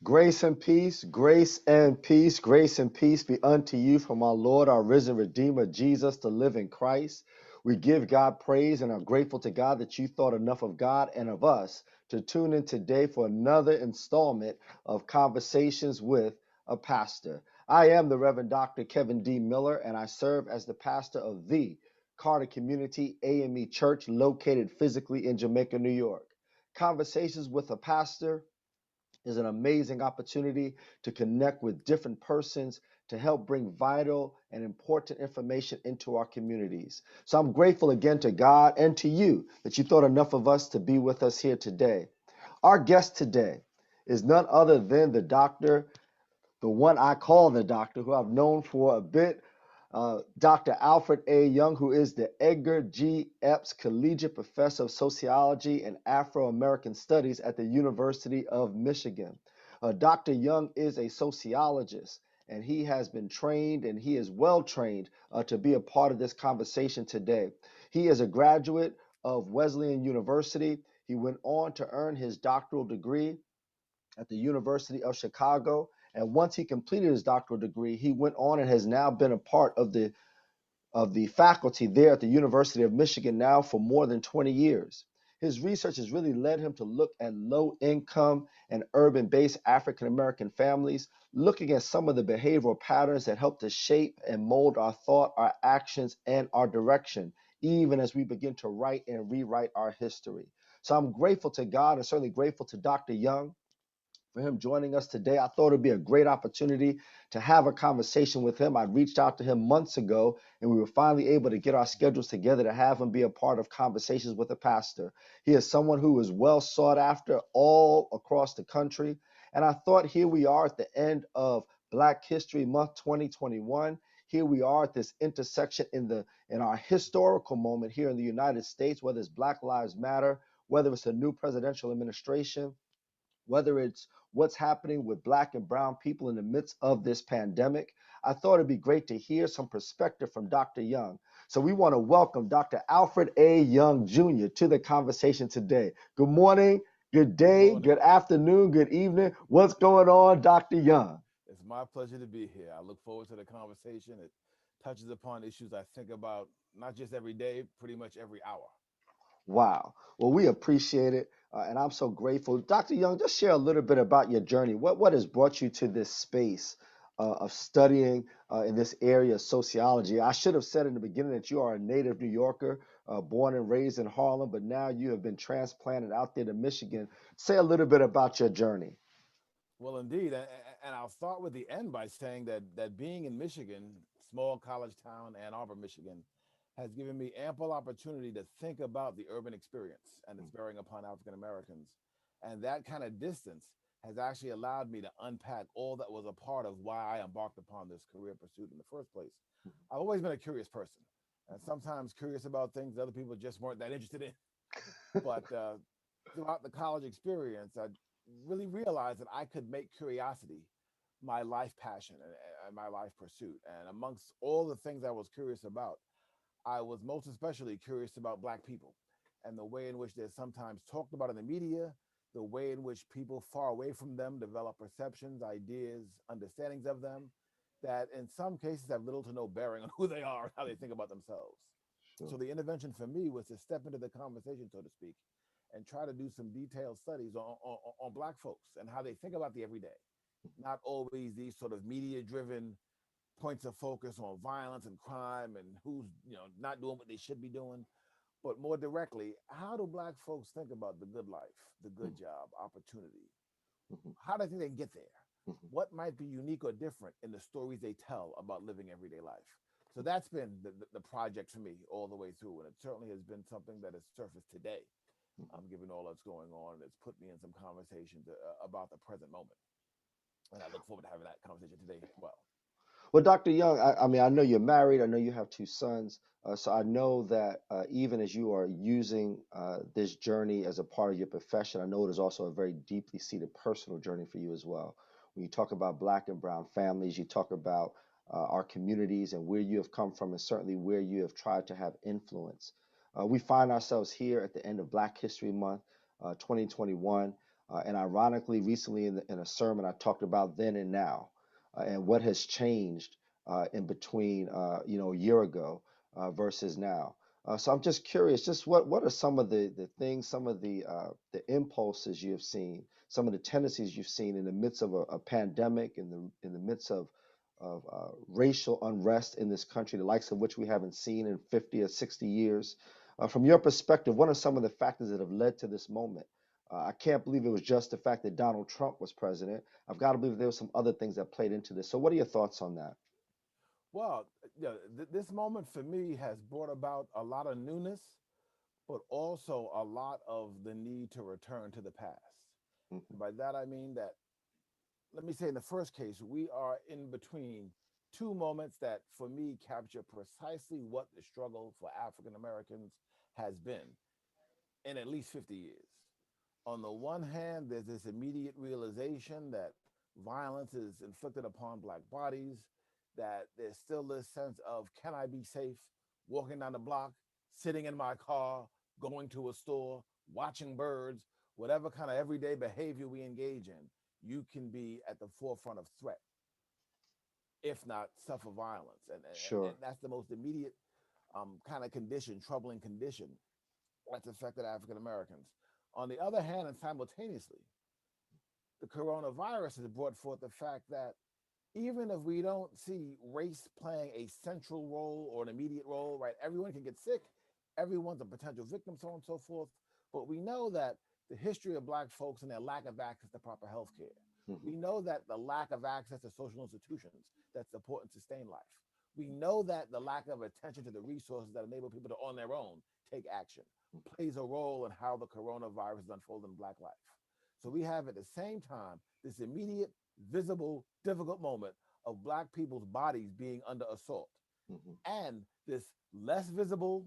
Grace and peace, grace and peace be unto you from our Lord, our risen Redeemer, Jesus, the living Christ. We give God praise and are grateful to God that you thought enough of God and of us to tune in today for another installment of Conversations with a Pastor. I am the Reverend Dr. Kevin D. Miller, and I serve as the pastor of the Carter Community AME Church located physically in Jamaica, New York. Conversations with a Pastor is an amazing opportunity to connect with different persons to help bring vital and important information into our communities. So I'm grateful again to God and to you that you thought enough of us to be with us here today. Our guest today is none other than the doctor, the one I call the doctor, who I've known for a bit, Dr. Alford A. Young, who is the Edgar G. Epps Collegiate Professor of Sociology and Afro-American Studies at the University of Michigan. Dr. Young is a sociologist, and he has been trained, and he is well trained to be a part of this conversation today. He is a graduate of Wesleyan University. He went on to earn his doctoral degree at the University of Chicago. And once he completed his doctoral degree, he went on and has now been a part of the faculty there at the University of Michigan now for more than 20 years. His research has really led him to look at low income and urban based African American families, looking at some of the behavioral patterns that help to shape and mold our thought, our actions, and our direction, even as we begin to write and rewrite our history. So I'm grateful to God and certainly grateful to Dr. Young for him joining us today. I thought it'd be a great opportunity to have a conversation with him. I reached out to him months ago, and we were finally able to get our schedules together to have him be a part of Conversations with a Pastor. He is someone who is well sought after all across the country. And I thought here we are at the end of Black History Month 2021. Here we are at this intersection in our historical moment here in the United States, whether it's Black Lives Matter, whether it's a new presidential administration, whether it's what's happening with Black and brown people in the midst of this pandemic. I thought it'd be great to hear some perspective from Dr. Young. So we want to welcome Dr. Alford A. Young Jr. to the conversation today. Good morning, good Good day, morning. good afternoon, good evening. What's going on, Dr. Young? It's my pleasure to be here. I look forward to the conversation. It touches upon issues I think about not just every day, pretty much every hour. Wow. Well, we appreciate it, and I'm so grateful. Dr. Young, just share a little bit about your journey. What has brought you to this space of studying in this area of sociology? I should have said in the beginning that you are a native New Yorker, born and raised in Harlem, but now you have been transplanted out there to Michigan. Say a little bit about your journey. Well, indeed, and I'll start with the end by saying that being in Michigan, small college town, Ann Arbor, Michigan, has given me ample opportunity to think about the urban experience and its bearing upon African Americans. And that kind of distance has actually allowed me to unpack all that was a part of why I embarked upon this career pursuit in the first place. I've always been a curious person, and sometimes curious about things other people just weren't that interested in. But throughout the college experience, I really realized that I could make curiosity my life passion and my life pursuit. And amongst all the things I was curious about, I was most especially curious about Black people and the way in which they're sometimes talked about in the media, the way in which people far away from them develop perceptions, ideas, understandings of them that in some cases have little to no bearing on who they are and how they think about themselves. Sure. So the intervention for me was to step into the conversation, so to speak, and try to do some detailed studies on Black folks and how they think about the everyday. Not always these sort of media driven points of focus on violence and crime and who's not doing what they should be doing, but more directly, how do Black folks think about the good life, the good job, opportunity? Mhm, How do they think they can get there? mhm, What might be unique or different in the stories they tell about living everyday life? So that's been the project for me all the way through, and it certainly has been something that has surfaced today, mhm. given all that's going on, and it's put me in some conversations about the present moment. And I look forward to having that conversation today as well. Well, Dr. Young, I mean, I know you're married. I know you have two sons. So I know that even as you are using this journey as a part of your profession, I know it is also a very deeply seated personal journey for you as well. When you talk about Black and brown families, you talk about our communities and where you have come from, and certainly where you have tried to have influence. We find ourselves here at the end of Black History Month, 2021. And ironically, recently in a sermon, I talked about then and now, and what has changed in between, a year ago versus now. So I'm just curious, just what are some of the things, some of the impulses you have seen, some of the tendencies you've seen in the midst of a pandemic, in the midst of racial unrest in this country, the likes of which we haven't seen in 50 or 60 years. From your perspective, what are some of the factors that have led to this moment? I can't believe it was just the fact that Donald Trump was president. I've got to believe there were some other things that played into this. So, what are your thoughts on that? Well, this moment for me has brought about a lot of newness, but also a lot of the need to return to the past. Hmm. And by that I mean that, let me say, in the first case, we are in between two moments that for me capture precisely what the struggle for African Americans has been in at least 50 years. On the one hand, there's this immediate realization that violence is inflicted upon Black bodies, that there's still this sense of, can I be safe walking down the block, sitting in my car, going to a store, watching birds, whatever kind of everyday behavior we engage in, you can be at the forefront of threat, if not suffer violence. And Sure. that's the most immediate kind of condition, troubling condition that's affected African Americans. On the other hand, and simultaneously, the coronavirus has brought forth the fact that even if we don't see race playing a central role or an immediate role, right? Everyone can get sick, everyone's a potential victim, so on and so forth. But we know that the history of Black folks and their lack of access to proper health care. Hmm. We know that the lack of access to social institutions that support and sustain life. We know that the lack of attention to the resources that enable people to, on their own, take action plays a role in how the coronavirus is unfolding in Black life. So we have at the same time this immediate, visible, difficult moment of Black people's bodies being under assault, Hmm. and this less visible,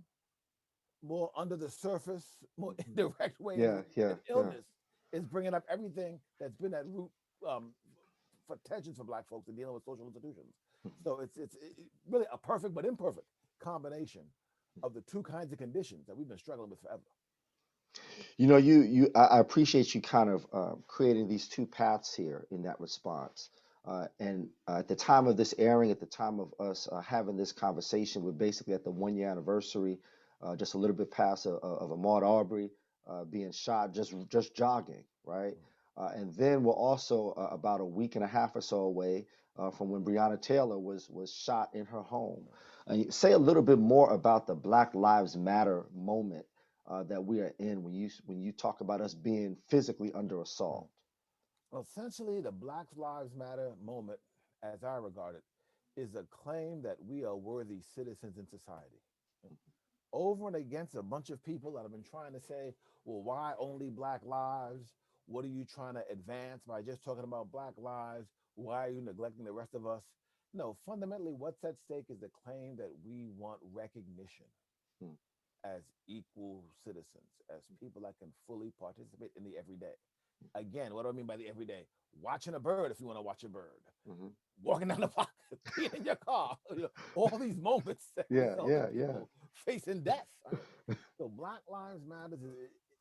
more under the surface, more Hmm. indirect ways Yeah, yeah, that yeah. illness is bringing up everything that's been at root um, for tensions for Black folks in dealing with social institutions. So it's really a perfect but imperfect combination of the two kinds of conditions that we've been struggling with forever. I appreciate you kind of creating these two paths here in that response. And at the time of this airing, at the time of us having this conversation, we're basically at the 1 year anniversary, just a little bit past of Ahmaud Arbery being shot, just jogging, right? And then we're also about a week and a half or so away from when Breonna Taylor was shot in her home. Say a little bit more about the Black Lives Matter moment that we are in when you talk about us being physically under assault. Well, essentially, the Black Lives Matter moment, as I regard it, is a claim that we are worthy citizens in society. Over and against a bunch of people that have been trying to say, well, why only Black lives? What are you trying to advance by just talking about Black lives? Why are you neglecting the rest of us? No, fundamentally, what's at stake is the claim that we want recognition Hmm. as equal citizens, as people that can fully participate in the everyday. Again, what do I mean by the everyday? Watching a bird if you want to watch a bird, Hmm. walking down the block, being in your car, all these moments that Yeah, result in yeah, yeah. people facing death. Right? So Black Lives Matter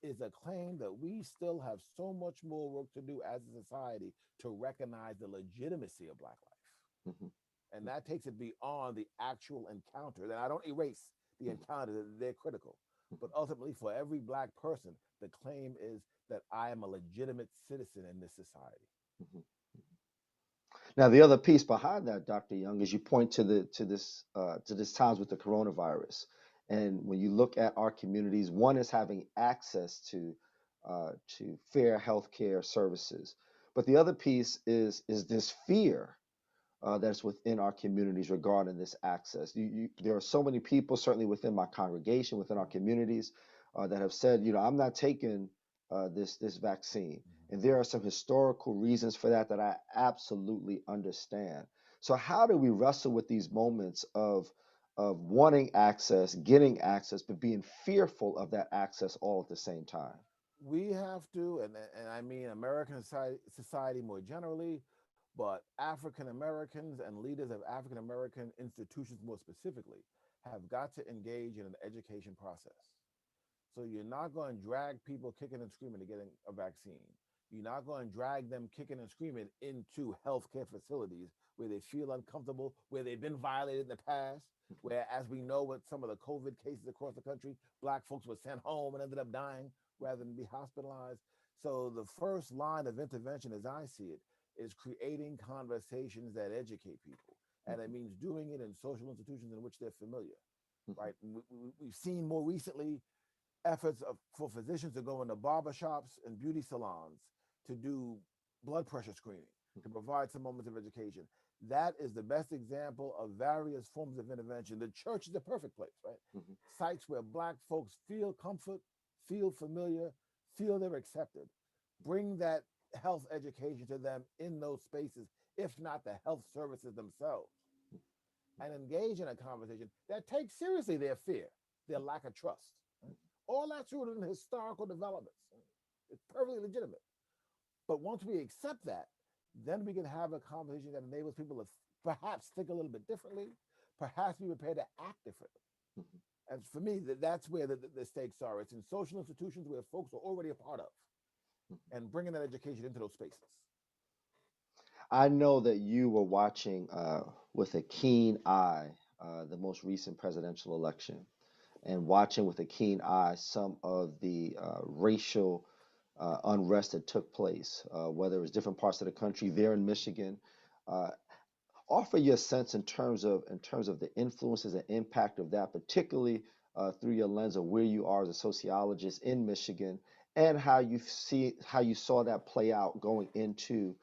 is a claim that we still have so much more work to do as a society to recognize the legitimacy of Black life. Hmm. And that takes it beyond the actual encounter. And I don't erase the encounter, they're critical. But ultimately, for every Black person, the claim is that I am a legitimate citizen in this society. Hmm. Now, the other piece behind that, Dr. Young, is you point to this times with the coronavirus, and when you look at our communities, one is having access to fair healthcare services, but the other piece is this fear that's within our communities regarding this access. There are so many people, certainly within my congregation, within our communities, that have said, I'm not taking this vaccine, and there are some historical reasons for that I absolutely understand. So, how do we wrestle with these moments of wanting access, getting access, but being fearful of that access all at the same time? We have to, and I mean American society more generally, but African Americans and leaders of African American institutions more specifically have got to engage in an education process. So you're not going to drag people kicking and screaming to getting a vaccine. You're not going to drag them kicking and screaming into healthcare facilities where they feel uncomfortable, where they've been violated in the past, where, as we know, with some of the COVID cases across the country, Black folks were sent home and ended up dying rather than be hospitalized. So the first line of intervention, as I see it, is creating conversations that educate people. And it means doing it in social institutions in which they're familiar, right? And we've seen more recently efforts for physicians to go into barbershops and beauty salons to do blood pressure screening, to provide some moments of education. That is the best example of various forms of intervention. The church is the perfect place, right? Sites where Black folks feel comfort, feel familiar, feel they're accepted. Bring that health education to them in those spaces, if not the health services themselves, and engage in a conversation that takes seriously their fear, their lack of trust. All that's rooted in historical developments. It's perfectly legitimate. But once we accept that, then we can have a conversation that enables people to perhaps think a little bit differently, perhaps be prepared to act differently. And for me, that's where the stakes are. It's in social institutions where folks are already a part of, and bringing that education into those spaces. I know that you were watching with a keen eye the most recent presidential election, and watching with a keen eye some of the racial unrest that took place, whether it was different parts of the country, there in Michigan. Uh, Offer your sense in terms of the influences and impact of that, particularly through your lens of where you are as a sociologist in Michigan, and how you saw that play out going into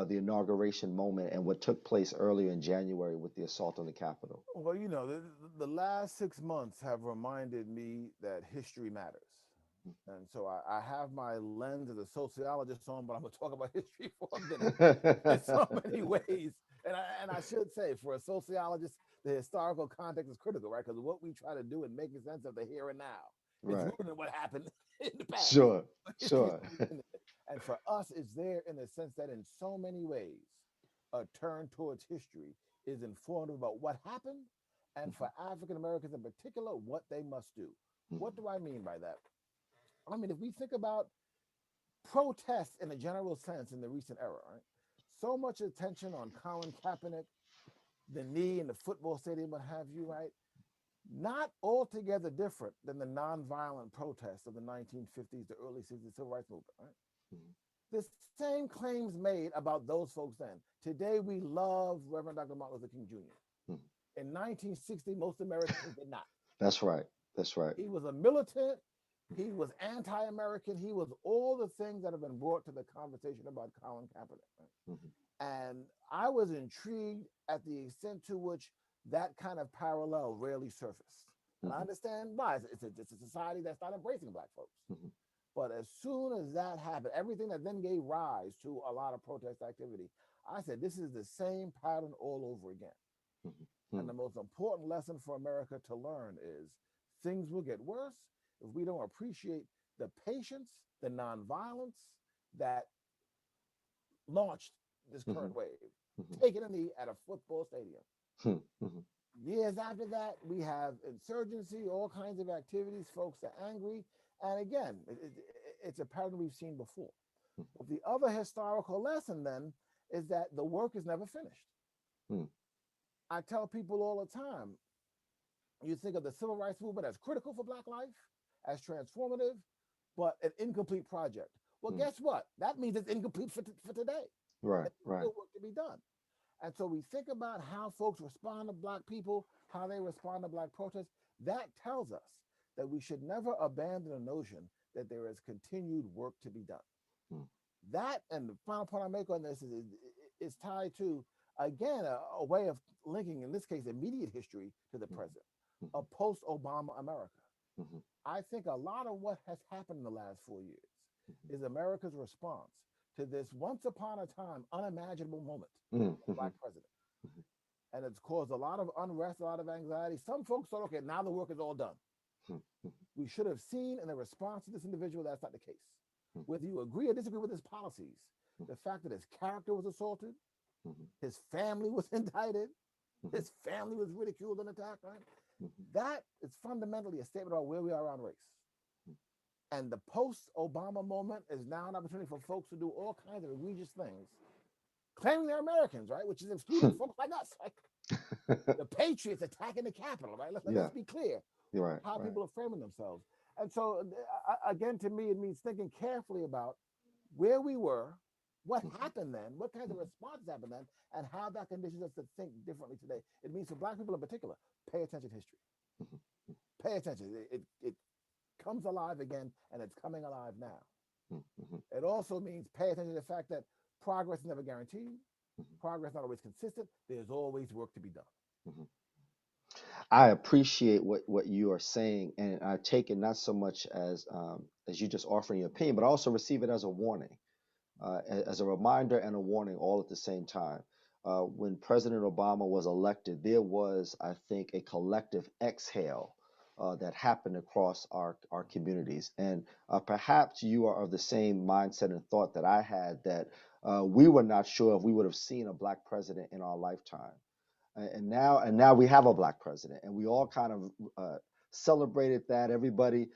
the inauguration moment and what took place earlier in January with the assault on the Capitol. Well, the last 6 months have reminded me that history matters. And so I have my lens as a sociologist on, but I'm going to talk about history for a minute in so many ways. And I should say, for a sociologist, the historical context is critical, right? Because what we try to do in making sense of the here and now is Right. rooted in what happened in the past. Sure. But history is Sure. always in there. And for us, it's there in the sense that in so many ways, a turn towards history is informative about what happened, and for African Americans in particular, what they must do. What do I mean by that? I mean, if we think about protests in a general sense in the recent era, right? So much attention on Colin Kaepernick, the knee in the football stadium, what have you, right? Not altogether different than the nonviolent protests of the 1950s, the early 60s civil rights movement, right? The same claims made about those folks then. Today, we love Reverend Dr. Martin Luther King Jr. In 1960, most Americans did not. That's right. That's right. He was a militant. He was anti-American. He was all the things that have been brought to the conversation about Colin Kaepernick. Right? And I was intrigued at the extent to which that kind of parallel rarely surfaced. And I understand why. It's a society that's not embracing Black folks. But as soon as that happened, everything that then gave rise to a lot of protest activity, I said, this is the same pattern all over again. And the most important lesson for America to learn is things will get worse if we don't appreciate the patience, the nonviolence that launched this current wave. Taking a knee at a football stadium. Years after that, we have insurgency, all kinds of activities. Folks are angry. And again, it's a pattern we've seen before. But the other historical lesson then is that the work is never finished. I tell people all the time, you think of the civil rights movement as critical for Black life, as transformative, but an incomplete project. Well, guess what? That means it's incomplete for today. Right. There's Right. still work to be done. And so we think about how folks respond to Black people, how they respond to Black protests. That tells us that we should never abandon the notion that there is continued work to be done. That, and the final point I make on this is tied to, again, a way of linking, in this case, immediate history to the present, a post-Obama America. I think a lot of what has happened in the last 4 years is America's response to this once upon a time unimaginable moment of Black president. And it's caused a lot of unrest, a lot of anxiety. Some folks thought, okay, now the work is all done. We should have seen in the response to this individual that's not the case. Whether you agree or disagree with his policies, the fact that his character was assaulted, his family was indicted, his family was ridiculed and attacked, right? That is fundamentally a statement about where we are around race. And the post-Obama moment is now an opportunity for folks to do all kinds of egregious things, claiming they're Americans, right? Which is excluding folks like us, like the patriots attacking the Capitol, right? Yeah, Let's be clear you're right, how right. people are framing themselves. And so, again, to me, it means thinking carefully about where we were, what Mhm, happened then, what kinds of responses happened then, and how that conditions us to think differently today. It means for Black people in particular, pay attention to history. mhm, Pay attention. It comes alive again, and it's coming alive now. mhm, mhm, It also means pay attention to the fact that progress is never guaranteed, mhm, progress not always consistent. There's always work to be done. mhm. I appreciate what you are saying, and I take it not so much as you just offering your opinion, but I also receive it as a warning, as a reminder and a warning all at the same time. When President Obama was elected, there was, I think, a collective exhale that happened across our communities. And perhaps you are of the same mindset and thought that I had, that we were not sure if we would have seen a Black president in our lifetime. And now we have a Black president, and we all kind of celebrated that. Everybody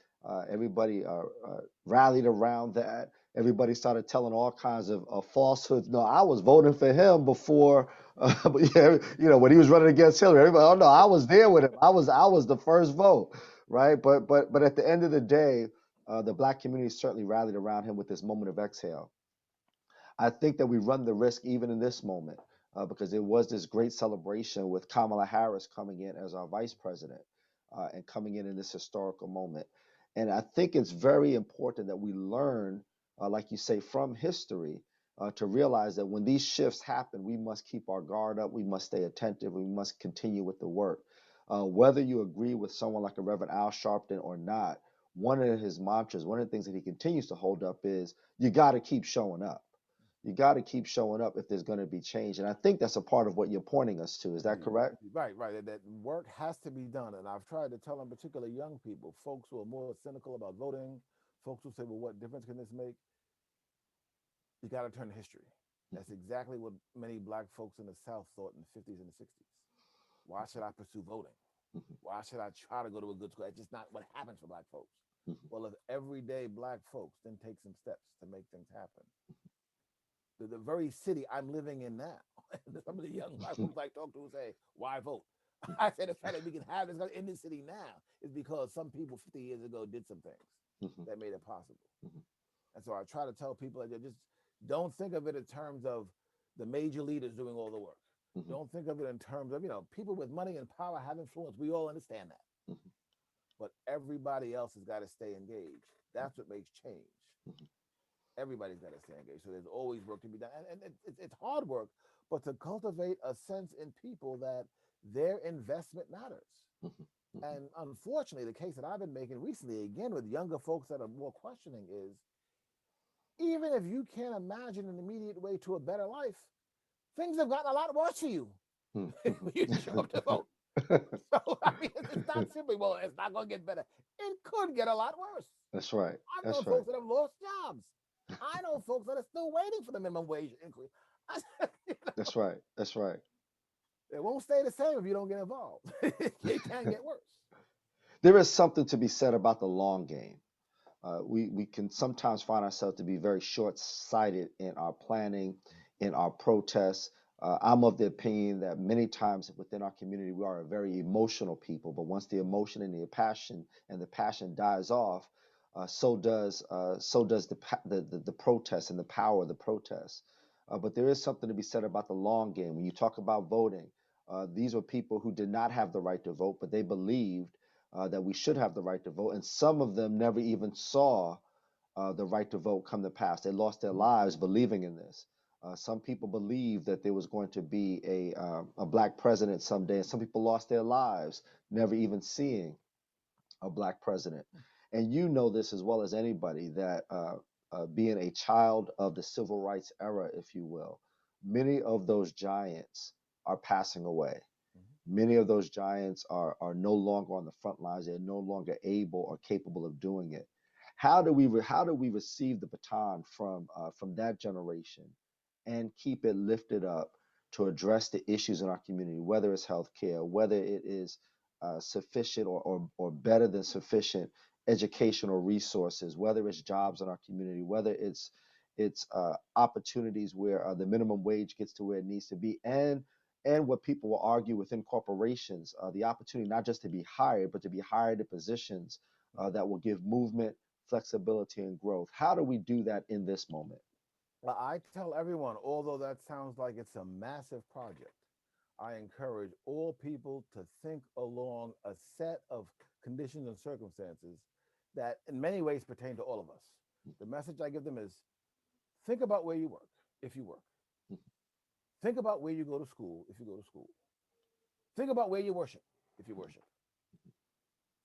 rallied around that. Everybody started telling all kinds of falsehoods. No, I was voting for him before, but yeah, when he was running against Hillary. Everybody, oh no, I was there with him. I was the first vote, right? But at the end of the day, the Black community certainly rallied around him with this moment of exhale. I think that we run the risk even in this moment, because there was this great celebration with Kamala Harris coming in as our vice president, and coming in this historical moment. And I think it's very important that we learn, like you say, from history, to realize that when these shifts happen, we must keep our guard up, we must stay attentive, we must continue with the work. Whether you agree with someone like a Reverend Al Sharpton or not, one of his mantras, one of the things that he continues to hold up is, you got to keep showing up. You got to keep showing up if there's going to be change. And I think that's a part of what you're pointing us to. Is that Indeed. correct? Right, right. That work has to be done. And I've tried to tell, in particular, young people, folks who are more cynical about voting, folks who say, well, what difference can this make? You got to turn to history. That's exactly what many Black folks in the South thought in the 50s and the 60s. Why should I pursue voting? Mhm, Why should I try to go to a good school? That's just not what happens for Black folks. mhm, Well, if everyday Black folks then take some steps to make things happen, the very city I'm living in now, some of the young Black folks I talk to say, why vote? I said the fact that we can have this in this city now is because some people 50 years ago did some things mhm, that made it possible. mhm, And so I try to tell people that just don't think of it in terms of the major leaders doing all the work. mhm, Don't think of it in terms of, people with money and power have influence. We all understand that. mhm, But everybody else has got to stay engaged. That's what makes change. mhm, Everybody's got to stay engaged. So there's always work to be done. And it's hard work, but to cultivate a sense in people that their investment matters. mhm, mhm, And unfortunately, the case that I've been making recently, again, with younger folks that are more questioning, is even if you can't imagine an immediate way to a better life, things have gotten a lot worse for you mhm, when you show up to vote. So, I mean, it's not simply, well, it's not going to get better. It could get a lot worse. That's right. I've known That's right. folks that have lost jobs. I know folks that are still waiting for the minimum wage increase. That's right. That's right. It won't stay the same if you don't get involved. It can get worse. There is something to be said about the long game. We can sometimes find ourselves to be very short-sighted in our planning, in our protests. I'm of the opinion that many times within our community we are a very emotional people, but once the emotion and the passion dies off, so does the protest and the power of the protest. But there is something to be said about the long game. When you talk about voting, these were people who did not have the right to vote, but they believed that we should have the right to vote. And some of them never even saw the right to vote come to pass. They lost their lives believing in this. Some people believed that there was going to be a Black president someday, and some people lost their lives never even seeing a Black president. And you know this as well as anybody, that being a child of the civil rights era, if you will, many of those giants are passing away. Many of those giants are no longer on the front lines. They're no longer able or capable of doing it. How do we receive the baton from that generation and keep it lifted up to address the issues in our community, whether it's healthcare, whether it is sufficient or better than sufficient educational resources, whether it's jobs in our community, whether it's opportunities where the minimum wage gets to where it needs to be, and what people will argue within corporations, the opportunity not just to be hired, but to be hired in positions that will give movement, flexibility, and growth. How do we do that in this moment? Well, I tell everyone, although that sounds like it's a massive project, I encourage all people to think along a set of conditions and circumstances that in many ways pertain to all of us. The message I give them is think about where you work, if you work. Think about where you go to school, if you go to school. Think about where you worship, if you worship.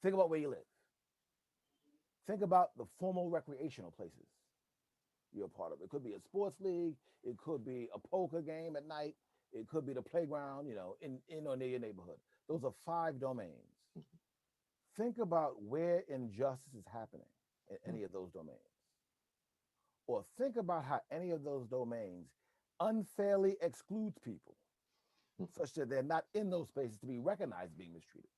Think about where you live. Think about the formal recreational places you're a part of. It could be a sports league, it could be a poker game at night, it could be the playground, in or near your neighborhood. Those are 5 domains. Think about where injustice is happening in any of those domains. Or think about how any of those domains unfairly excludes people such that they're not in those spaces to be recognized being mistreated.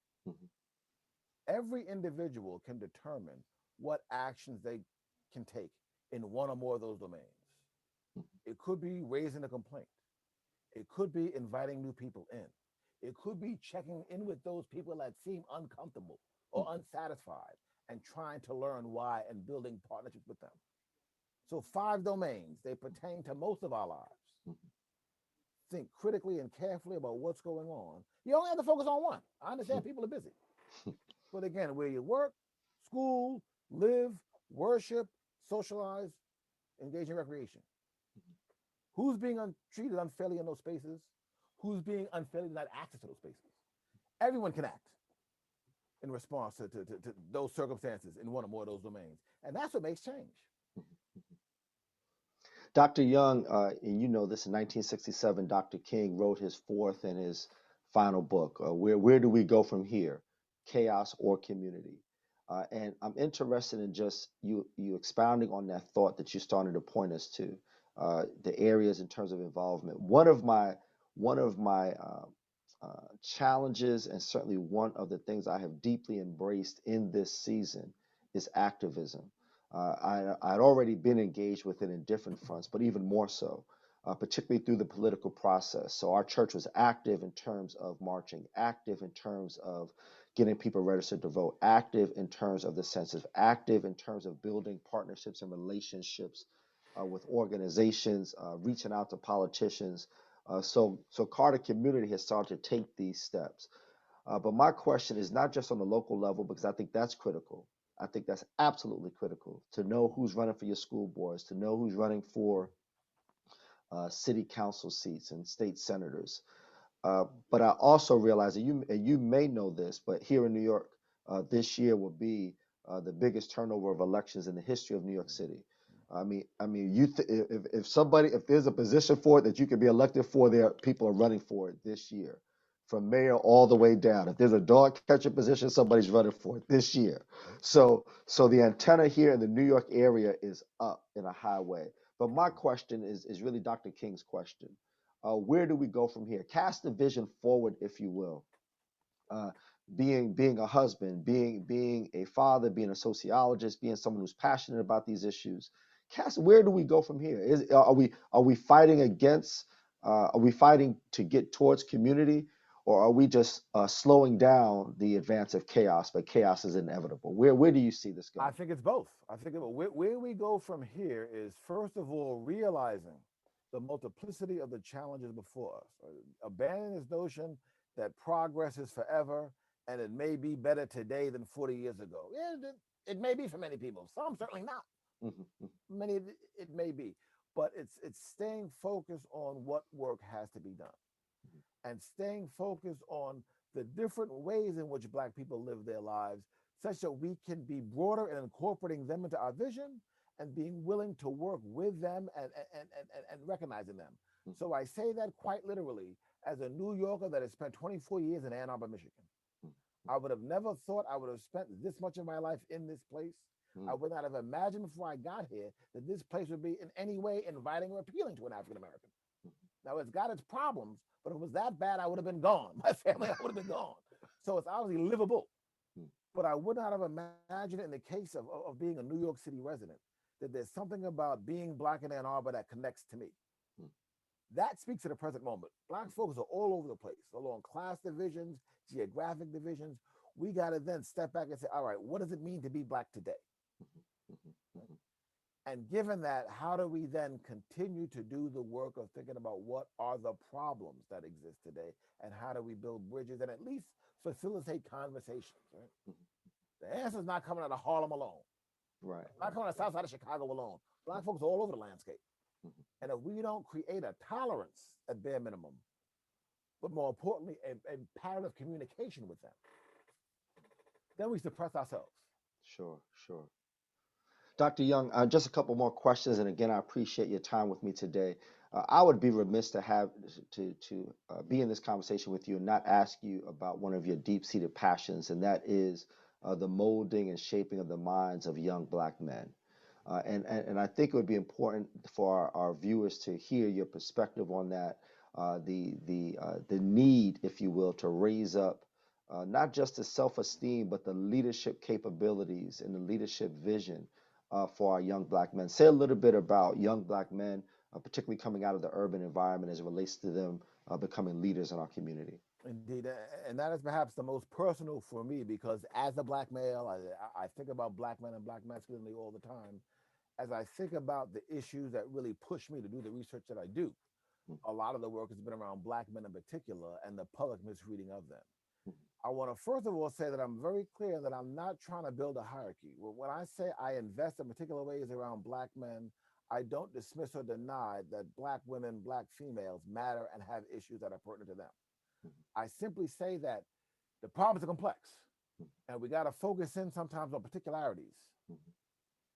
Every individual can determine what actions they can take in one or more of those domains. It could be raising a complaint. It could be inviting new people in. It could be checking in with those people that seem uncomfortable or unsatisfied and trying to learn why and building partnerships with them. So 5 domains, they pertain to most of our lives. Think critically and carefully about what's going on. You only have to focus on one. I understand people are busy. But again, where you work, school, live, worship, socialize, engage in recreation. Who's being treated unfairly in those spaces? Who's being unfairly denied access to those spaces? Everyone can act in response to those circumstances in one or more of those domains. And that's what makes change. Dr. Young, and you know this, in 1967, Dr. King wrote his 4th and his final book, Where Do We Go From Here? Chaos or Community? And I'm interested in just you expounding on that thought that you started to point us to, the areas in terms of involvement. One of my challenges, and certainly one of the things I have deeply embraced in this season, is activism. I'd already been engaged with it in different fronts, but even more so, particularly through the political process. So our church was active in terms of marching, active in terms of getting people registered to vote, active in terms of the census, active in terms of building partnerships and relationships with organizations, reaching out to politicians. So Carter community has started to take these steps. But my question is not just on the local level, because I think that's critical. I think that's absolutely critical to know who's running for your school boards, to know who's running for city council seats and state senators. But I also realize that you may know this, but here in New York, this year will be the biggest turnover of elections in the history of New York City. If there's a position for it that you can be elected for, people are running for it this year, from mayor all the way down. If there's a dog catcher position, somebody's running for it this year. So the antenna here in the New York area is up in a high way. But my question is really Dr. King's question. Where do we go from here? Cast the vision forward, if you will. Uh, being a husband, being a father, being a sociologist, being someone who's passionate about these issues. Where do we go from here? Are we fighting against? Are we fighting to get towards community, or are we just slowing down the advance of chaos? But chaos is inevitable. Where do you see this I going? think it's both. I think where we go from here is, first of all, realizing the multiplicity of the challenges before us. Abandoning this notion that progress is forever and it may be better today than 40 years ago. Yeah, it may be for many people. Some certainly not. Many it may be, but it's staying focused on what work has to be done, and staying focused on the different ways in which Black people live their lives, such that we can be broader in incorporating them into our vision and being willing to work with them and recognizing them. So I say that quite literally as a New Yorker that has spent 24 years in Ann Arbor, Michigan. I would have never thought I would have spent this much of my life in this place. I would not have imagined before I got here that this place would be in any way inviting or appealing to an African American. Now, it's got its problems, but if it was that bad, I would have been gone. My family, I would have been gone. So it's obviously livable. but I would not have imagined it in the case of being a New York City resident, that there's something about being Black in Ann Arbor that connects to me. Mm, That speaks to the present moment. Black folks are all over the place, along class divisions, geographic divisions. We got to then step back and say, all right, what does it mean to be Black today? mhm, mhm. And given that, how do we then continue to do the work of thinking about what are the problems that exist today and how do we build bridges and at least facilitate conversations? Right? The answer is not coming out of Harlem alone, Right, not right. coming out of South Side of Chicago alone. Black folks are all over the landscape. Mhm. And if we don't create a tolerance at bare minimum, but more importantly, a pattern of communication with them, then we suppress ourselves. Sure, sure. Dr. Young, just a couple more questions, and again, I appreciate your time with me today. I would be remiss to have to be in this conversation with you and not ask you about one of your deep-seated passions, and that is the molding and shaping of the minds of young Black men. And I think it would be important for our viewers to hear your perspective on that, the need, if you will, to raise up not just the self-esteem, but the leadership capabilities and the leadership vision for our young Black men. Say a little bit about young Black men, particularly coming out of the urban environment as it relates to them becoming leaders in our community. Indeed, and that is perhaps the most personal for me because as a Black male, I think about Black men and Black masculinity all the time. As I think about the issues that really push me to do the research that I do, Mm, a lot of the work has been around Black men in particular and the public misreading of them. mm, I want to first of all say that I'm very clear that I'm not trying to build a hierarchy. When I say I invest in particular ways around Black men, I don't dismiss or deny that Black women, Black females matter and have issues that are pertinent to them. mm, I simply say that the problems are complex mm, and we got to focus in sometimes on particularities mm,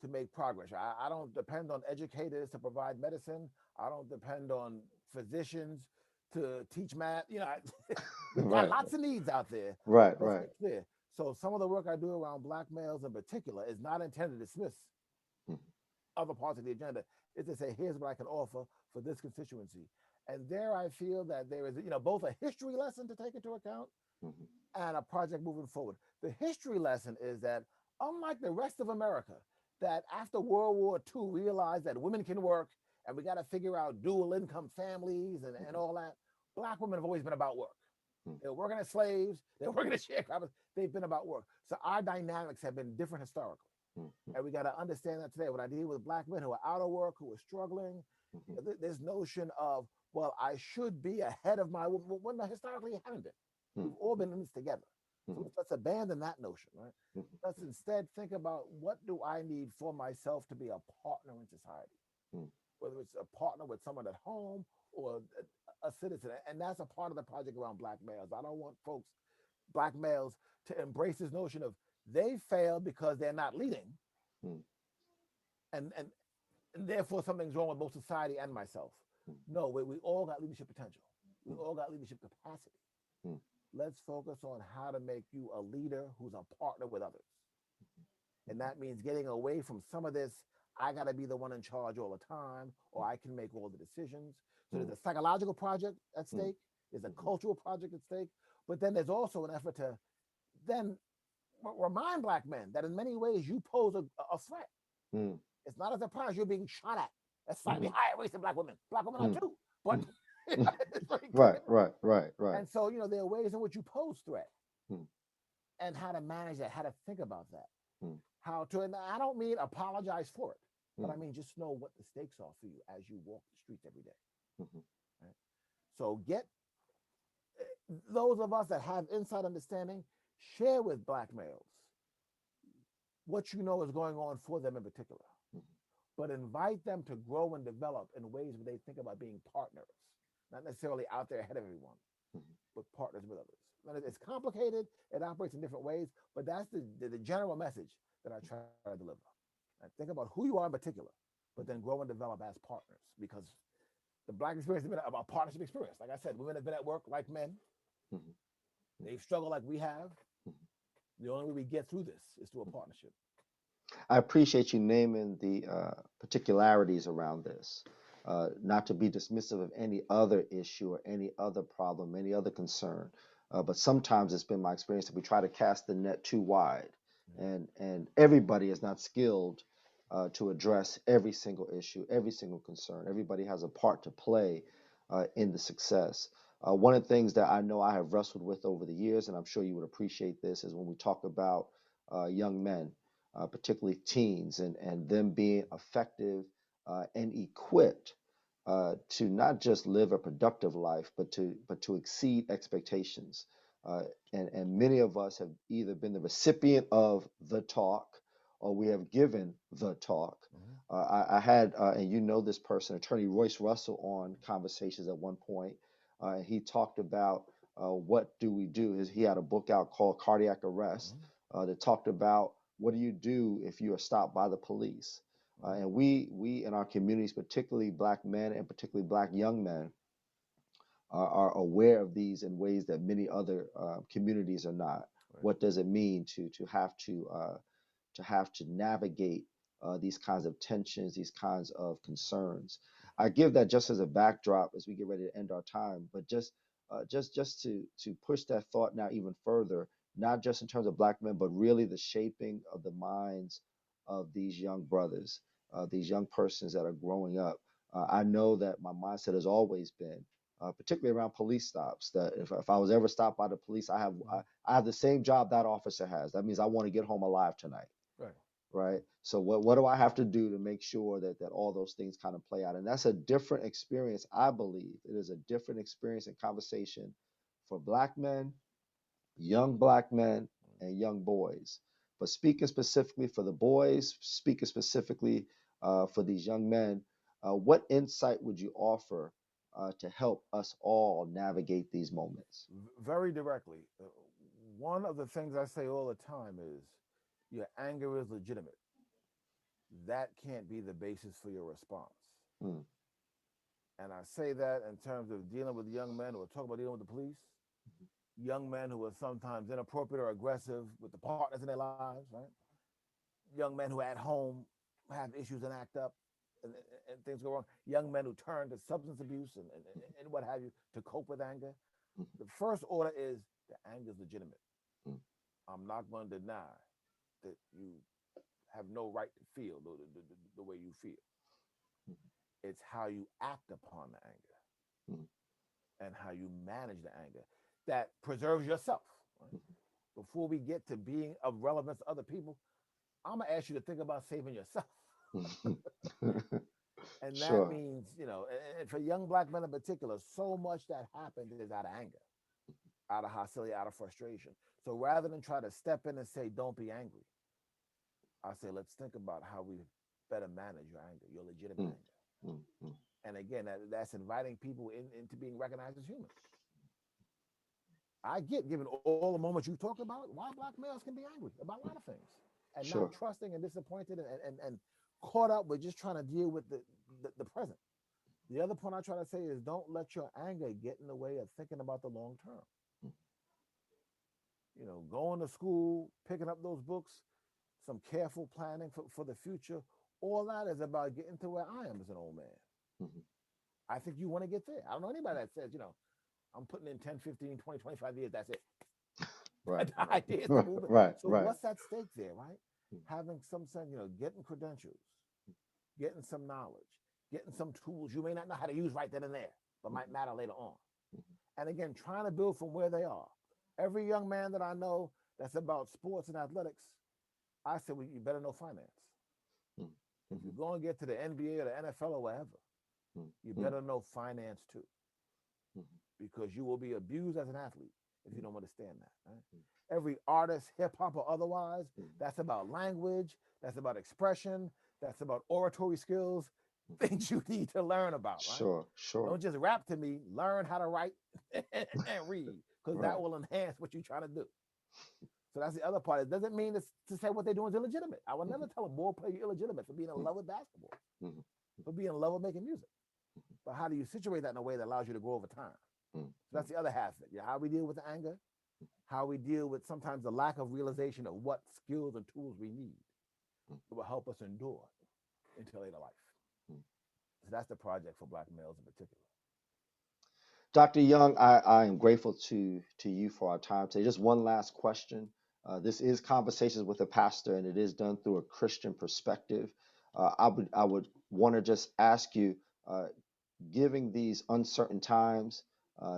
to make progress. I don't depend on educators to provide medicine. I don't depend on physicians to teach math. We got right, lots of needs out there. right, Let's right. be clear. So some of the work I do around Black males in particular is not intended to dismiss Mm, other parts of the agenda. It's to say, here's what I can offer for this constituency. And there I feel that there is, both a history lesson to take into account mm, and a project moving forward. The history lesson is that, unlike the rest of America, that after World War II realized that women can work and we got to figure out dual income families and mm, all that, Black women have always been about work. mm, They're working as slaves, they're working as sharecroppers, they've been about work. So our dynamics have been different historically. mm, mm, And we got to understand that today. When I deal with Black men who are out of work, who are struggling, mhm, this notion of, well, I should be ahead of my, when historically you haven't been. mm, We've all been in this together. So mhm, let's abandon that notion, right? mhm, Let's instead think about what do I need for myself to be a partner in society, mm, whether it's a partner with someone at home or a citizen. And that's a part of the project around Black males. I don't want folks, Black males, to embrace this notion of they fail because they're not leading, mm, and and, and therefore something's wrong with both society and myself. mm, No, we all got leadership potential. We mm, all got leadership capacity. mm, Let's focus on how to make you a leader who's a partner with others. And that means getting away from some of this, I got to be the one in charge all the time, or I can make all the decisions. So mm, there's a psychological project at mm, stake, there's a mhm, cultural project at stake, but then there's also an effort to then remind Black men that in many ways you pose a threat. mm, It's not a surprise you're being shot at. That's slightly mhm, higher rates than Black women. Black women are mm, too, but mm. it's very Right, clear. right, right, right. And so, there are ways in which you pose threat Mm, and how to manage that, how to think about that, mm, how to, and I don't mean apologize for it, but mm, I mean just know what the stakes are for you as you walk the streets every day. mhm, Right? So get those of us that have inside understanding, share with Black males what you know is going on for them in particular, mhm, but invite them to grow and develop in ways where they think about being partners, not necessarily out there ahead of everyone, mhm, but partners with others. And it's complicated, it operates in different ways, but that's the general message that I try to deliver. And think about who you are in particular, but then grow and develop as partners because the Black experience has been about partnership experience. Like I said, women have been at work like men. mhm, They've struggled like we have. mhm. The only way we get through this is through a partnership. I appreciate you naming the particularities around this, not to be dismissive of any other issue or any other problem, any other concern, But sometimes it's been my experience that we try to cast the net too wide, Mm. and everybody is not skilled to address every single issue, every single concern. Everybody has a part to play in the success. One of the things that I know I have wrestled with over the years, and I'm sure you would appreciate this, is when we talk about young men, particularly teens, and them being effective and equipped to not just live a productive life, but to exceed expectations. Uh, and many of us have either been the recipient of the talk, or we have given the talk. Mhm. I had, and you know this person, Attorney Royce Russell, on Conversations at one point. And he talked about what do we do. He had a book out called Cardiac Arrest Mhm. that talked about what do you do if you are stopped by the police. Mhm. And we in our communities, particularly black men and particularly black young men, are aware of these in ways that many other communities are not. Right. What does it mean to have to navigate these kinds of tensions, these kinds of concerns? I give that just as a backdrop as we get ready to end our time, but just to push that thought now even further, not just in terms of black men, but really the shaping of the minds of these young brothers, these young persons that are growing up. I know that my mindset has always been, particularly around police stops, that if I was ever stopped by the police, Mhm. I have the same job that officer has. That means I want to get home alive tonight, Right. right? So what do I have to do to make sure that all those things kind of play out? And that's a different experience, I believe. It is a different experience and conversation for black men, young black men, and young boys. But speaking specifically for the boys, speaking specifically for these young men, what insight would you offer to help us all navigate these moments? Very directly. One of the things I say all the time is your anger is legitimate. That can't be the basis for your response. Mm, And I say that in terms of dealing with young men who are talking about dealing with the police, young men who are sometimes inappropriate or aggressive with the partners in their lives, right? Young men who at home have issues and act up and things go wrong. Young men who turn to substance abuse and what have you to cope with anger. mm, The first order is the anger is legitimate. mm, I'm not going to deny that you have no right to feel the way you feel. It's how you act upon the anger mm, and how you manage the anger that preserves yourself. Right? mm, Before we get to being of relevance to other people, I'm gonna ask you to think about saving yourself. mm. And that Sure, means, and for young black men in particular, so much that happened is out of anger, out of hostility, out of frustration. So rather than try to step in and say, don't be angry, I say, let's think about how we better manage your anger, your legitimate mm, anger. mm, mm. And again, that's inviting people into being recognized as human. I get, given all the moments you talked about, why black males can be angry about a lot of things and not Sure. trusting and disappointed and caught up with just trying to deal with the present. The other point I try to say is don't let your anger get in the way of thinking about the long term. Mm, Going to school, picking up those books, some careful planning for the future, all that is about getting to where I am as an old man. mhm. I think you want to get there. I don't know anybody that says, I'm putting in 10, 15, 20, 25 years, that's it. Right, The right, idea is to move it. right, So right. what's at stake there, right? Mm, Having some sense, getting credentials, getting some knowledge, getting some tools you may not know how to use right then and there, but might mhm, matter later on. mhm, And again, trying to build from where they are. Every young man that I know that's about sports and athletics, I said, well, you better know finance. mm, If mhm, you're going to get to the NBA or the NFL or wherever, mm, you mm, better know finance too, mhm, because you will be abused as an athlete if you mm, don't understand that. Right? mm, Every artist, hip hop or otherwise, mm, that's about language, that's about expression, that's about oratory skills, mm. things you need to learn about, right? Sure, sure. Don't just rap to me, learn how to write and read, because that Right. will enhance what you're trying to do. So that's the other part. It doesn't mean to say what they're doing is illegitimate. I would Mhm, never tell a ball player you're illegitimate for being in mm, love with basketball, mhm, for being in love with making music. But how do you situate that in a way that allows you to grow over time? mm, So mm, that's the other half of it. How we deal with the anger, how we deal with sometimes the lack of realization of what skills and tools we need mm, that will help us endure into later life. mm. So that's the project for black males in particular. Dr. Young, I am grateful to you for our time today. Just one last question. This is Conversations with a Pastor, and it is done through a Christian perspective. I would want to just ask you, uh, giving these uncertain times,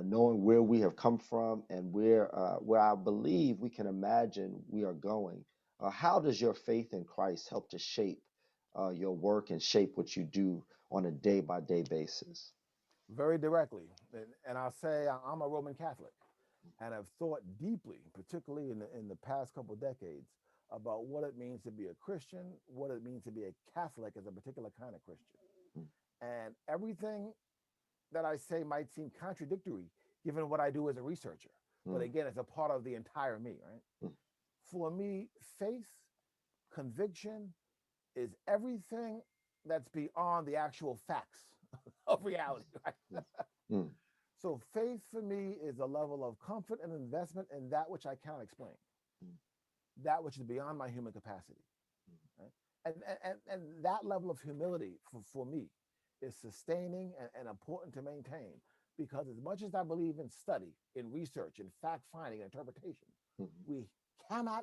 knowing where we have come from and where I believe we can imagine we are going, how does your faith in Christ help to shape your work and shape what you do on a day by day basis? Very directly. And I'll say I'm a Roman Catholic and have thought deeply, particularly in the past couple of decades, about what it means to be a Christian, what it means to be a Catholic as a particular kind of Christian. Mm, And everything that I say might seem contradictory given what I do as a researcher. But mm, again, it's a part of the entire me, right? mm, For me, faith, conviction is everything that's beyond the actual facts of reality, right? mm, So faith for me is a level of comfort and investment in that which I cannot explain, mm, that which is beyond my human capacity. Right? And that level of humility for me is sustaining and important to maintain because as much as I believe in study, in research, in fact finding, and interpretation, mm, we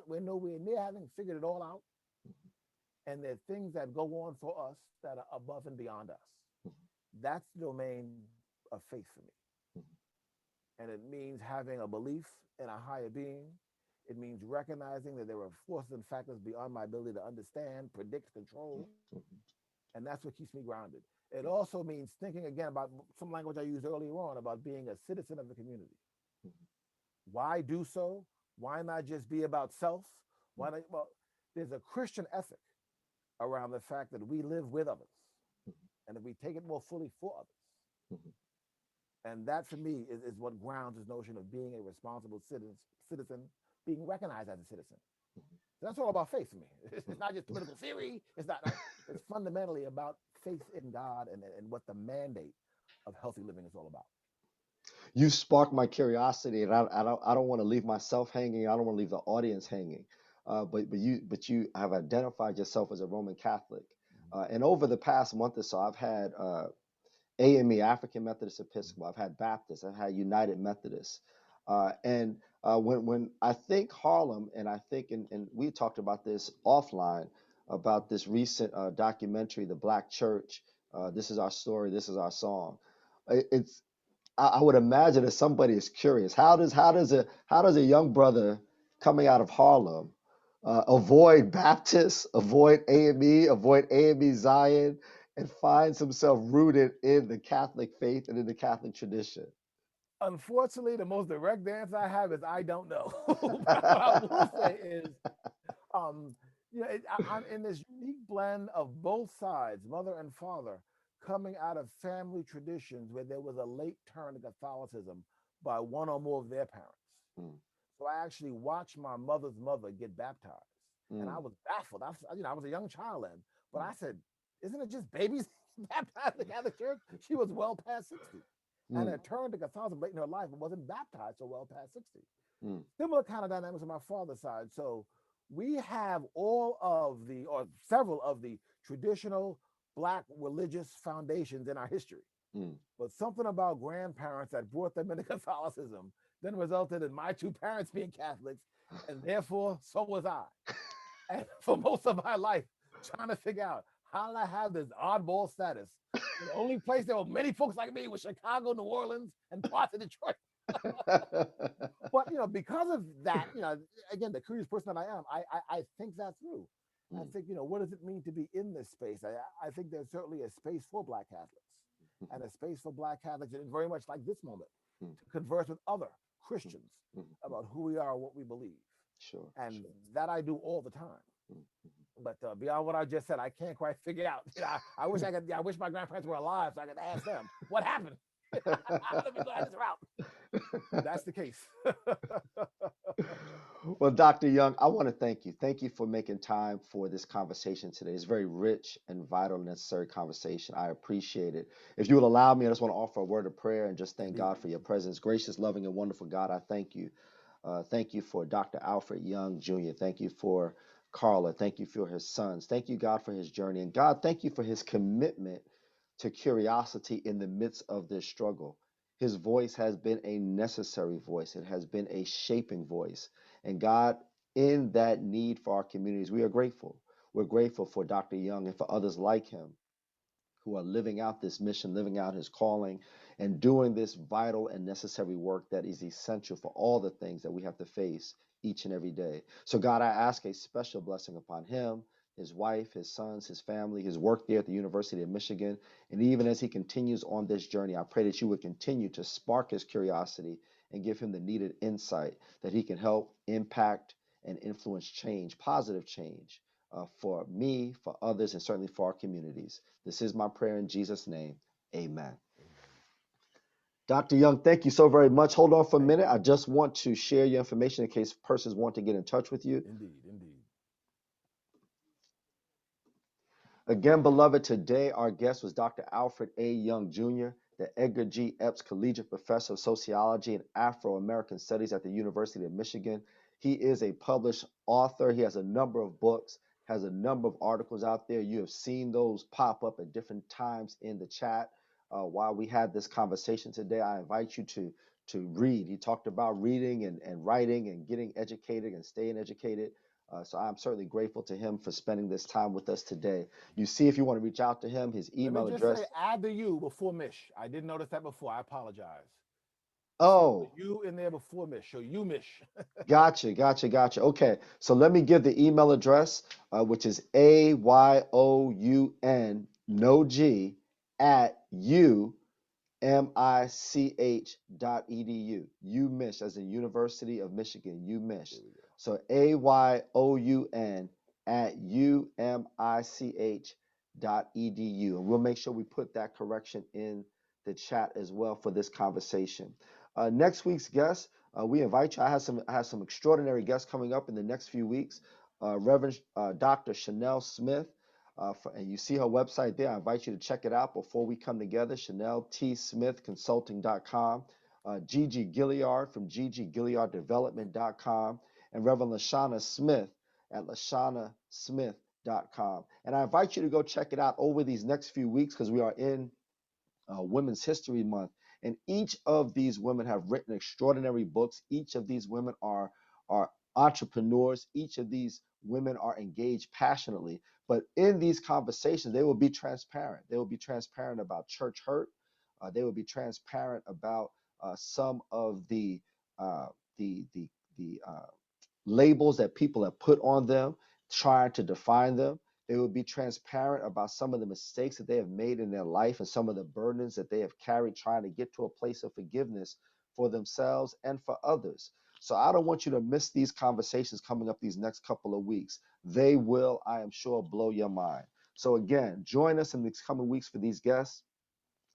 we're nowhere near having figured it all out. And there are things that go on for us that are above and beyond us. mm, That's the domain of faith for me. mm, And it means having a belief in a higher being. It means recognizing that there are forces and factors beyond my ability to understand, predict, mm, control. mm, And that's what keeps me grounded. It also means thinking again about some language I used earlier on about being a citizen of the community. mm, Why do so? Why not just be about self? mm, Why not? Well, there's a Christian ethic around the fact that we live with others mm, and if we take it more fully for others. mm, And that for me is what grounds this notion of being a responsible citizen, being recognized as a citizen. So that's all about faith for me. mm, It's not just political theory. It's not, right? It's fundamentally about faith in God and what the mandate of healthy living is all about. You sparked my curiosity, and I don't want to leave myself hanging. I don't want to leave the audience hanging. But you have identified yourself as a Roman Catholic, and over the past month or so, I've had AME, African Methodist Episcopal. I've had Baptist. I've had United Methodist. And when I think Harlem, and I think, and we talked about this offline about this recent documentary, The Black Church. This is our story. This is our song. It's I would imagine if somebody is curious, how does a young brother coming out of Harlem avoid Baptist, avoid AME, avoid AME Zion, and finds himself rooted in the Catholic faith and in the Catholic tradition? Unfortunately, the most direct answer I have is I don't know. But what I will say is, um, I'm in this unique blend of both sides, mother and father, coming out of family traditions where there was a late turn to Catholicism by one or more of their parents. Mm, So I actually watched my mother's mother get baptized, and I mm, was baffled. I was a young child then, but mm, I said, "Isn't it just babies baptized in the Catholic Church?" She was well past 60, and mm, had turned to Catholicism late in her life, but wasn't baptized so well past 60. mm, Similar kind of dynamics on my father's side. So we have all of the, or several of the traditional Black religious foundations in our history. mm. But something about grandparents that brought them into Catholicism then resulted in my two parents being Catholics, and therefore so was I. And for most of my life, trying to figure out how did I have this oddball status. The only place there were many folks like me was Chicago, New Orleans, and parts of Detroit. But because of that, again, the curious person that I am, I think that through. I Mm, think, what does it mean to be in this space? I think there's certainly a space for Black Catholics mhm, and a space for Black Catholics, and very much like this moment, mm, to converse with other mm, Christians mm, mm. about who we are, what we believe, Sure, and sure. that I do all the time. Mm, But beyond what I just said, I can't quite figure out. I wish I could. I wish my grandparents were alive so I could ask them what happened. How did we go down this route? But that's the case. Well, Dr. Young, I want to thank you. Thank you for making time for this conversation today. It's a very rich and vital, necessary conversation. I appreciate it. If you will allow me, I just want to offer a word of prayer and just thank Indeed. God for your presence. Gracious, loving, and wonderful God, I thank you. Thank you for Dr. Alfred Young Jr. Thank you for Carla. Thank you for his sons. Thank you, God, for his journey. And God, thank you for his commitment to curiosity in the midst of this struggle. His voice has been a necessary voice. It has been a shaping voice. And God, in that need for our communities, we are grateful. We're grateful for Dr. Young and for others like him who are living out this mission, living out his calling, and doing this vital and necessary work that is essential for all the things that we have to face each and every day. So, God, I ask a special blessing upon him, his wife, his sons, his family, his work there at the University of Michigan. And even as he continues on this journey, I pray that you would continue to spark his curiosity and give him the needed insight that he can help impact and influence change, positive change for me, for others, and certainly for our communities. This is my prayer in Jesus' name. Amen. Dr. Young, thank you so very much. Hold on for a Thank minute. you. I just want to share your information in case persons want to get in touch with you. Indeed, indeed. Again, beloved, today our guest was Dr. Alford A. Young Jr., the Edgar G. Epps Collegiate Professor of Sociology and Afro-American Studies at the University of Michigan. He is a published author. He has a number of books, has a number of articles out there. You have seen those pop up at different times in the chat. While we had this conversation today, I invite you to read. He talked about reading and writing and getting educated and staying educated. So I'm certainly grateful to him for spending this time with us today. You see, if you want to reach out to him, his Let me email just say, address. add the you before Mish. I didn't notice that before. I apologize. Put Oh, you in there before Mish. So you Mish. gotcha. Okay, so let me give the email address, which is AYOUN, no G, at umich.edu. UMich, as in University of Michigan, UMich. There we go. So AYOUN at umich.edu. And we'll make sure we put that correction in the chat as well for this conversation. Next week's guest, we invite you. I have some extraordinary guests coming up in the next few weeks. Reverend Dr. Chanel Smith. And you see her website there. I invite you to check it out before we come together. ChanelTSmithConsulting.com. Gigi Gilliard from GigiGilliardDevelopment.com. And Reverend Lashana Smith at LashanaSmith.com. And I invite you to go check it out over these next few weeks because we are in Women's History Month. And each of these women have written extraordinary books. Each of these women are entrepreneurs. Each of these women are engaged passionately. But in these conversations, they will be transparent. They will be transparent about church hurt. They will be transparent about some of uh, the labels that people have put on them, trying to define them. They will be transparent about some of the mistakes that they have made in their life and some of the burdens that they have carried trying to get to a place of forgiveness for themselves and for others. So I don't want you to miss these conversations coming up these next couple of weeks. They will, I am sure, blow your mind. So again, join us in these coming weeks for these guests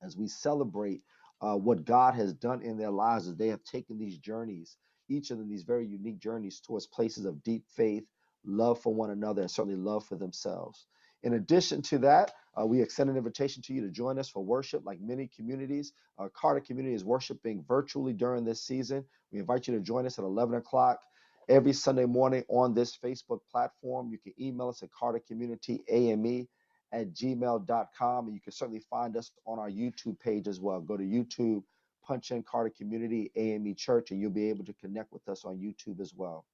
as we celebrate what God has done in their lives as they have taken these journeys, each of them, these very unique journeys towards places of deep faith, love for one another, and certainly love for themselves. In addition to that, we extend an invitation to you to join us for worship like many communities. Carter Community is worshiping virtually during this season. We invite you to join us at 11 o'clock every Sunday morning on this Facebook platform. You can email us at cartercommunityame@gmail.com. And you can certainly find us on our YouTube page as well. Go to YouTube, punch in Carter Community AME Church, and you'll be able to connect with us on YouTube as well.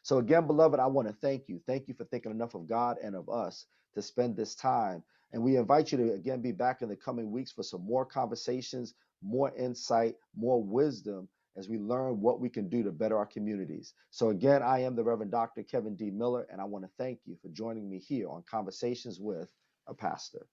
So again, beloved, I want to thank you. Thank you for thinking enough of God and of us to spend this time. And we invite you to again be back in the coming weeks for some more conversations, more insight, more wisdom as we learn what we can do to better our communities. So again, I am the Reverend Dr. Kevin D. Miller, and I want to thank you for joining me here on Conversations with a Pastor.